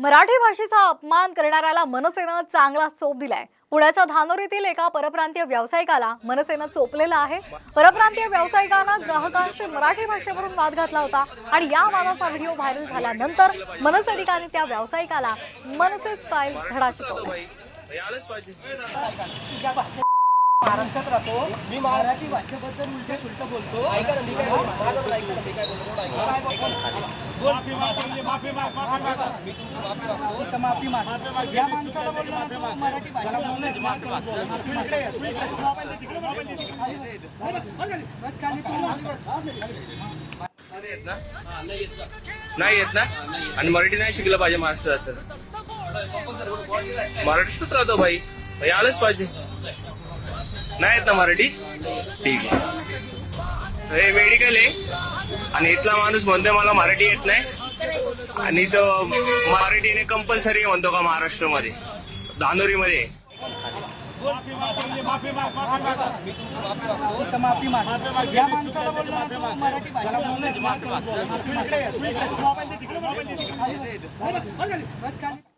मराठी भाषेचा अपमान करणाऱ्याला मनसेनं चांगला चोप दिलाय। पुण्याच्या धानोरीतील एका परप्रांतीय व्यावसायिकाला मनसेनं चोपलेलं आहे। परप्रांतीय व्यावसायिकानं ग्राहकांशी मराठी भाषेवरून वाद घातला होता आणि या वादाचा व्हिडिओ व्हायरल झाल्यानंतर मनसैनिकांनी त्या व्यावसायिकाला मनसे स्टाईल धडा शिकवला। महाराष्ट्रात राहतो मी, मराठी भाषेबद्दल उलटे सुलट बोलतो। ऐका ना, मी काय बोलतो, माझं पण ऐका ना, मी काय बोलतो, माफी माग। या माणसाला बोललो ना तू मराठी भाषा बस खाली तू नाही येत ना, आणि मराठी नाही शिकलं पाहिजे महाराष्ट्रात। महाराष्ट्रात राहतो भाई, आलंच पाहिजे। नाही येत ना मराठी, ठीक आहे। हे मेडिकल आहे आणि इथला माणूस म्हणतोय मला मराठी येत नाही, आणि तो मराठीने कंपल्सरी म्हणतो का महाराष्ट्रामध्ये धानोरीमध्ये। माफी माग। या माणसाला बोललो ना तू मराठी भाषा बस खाली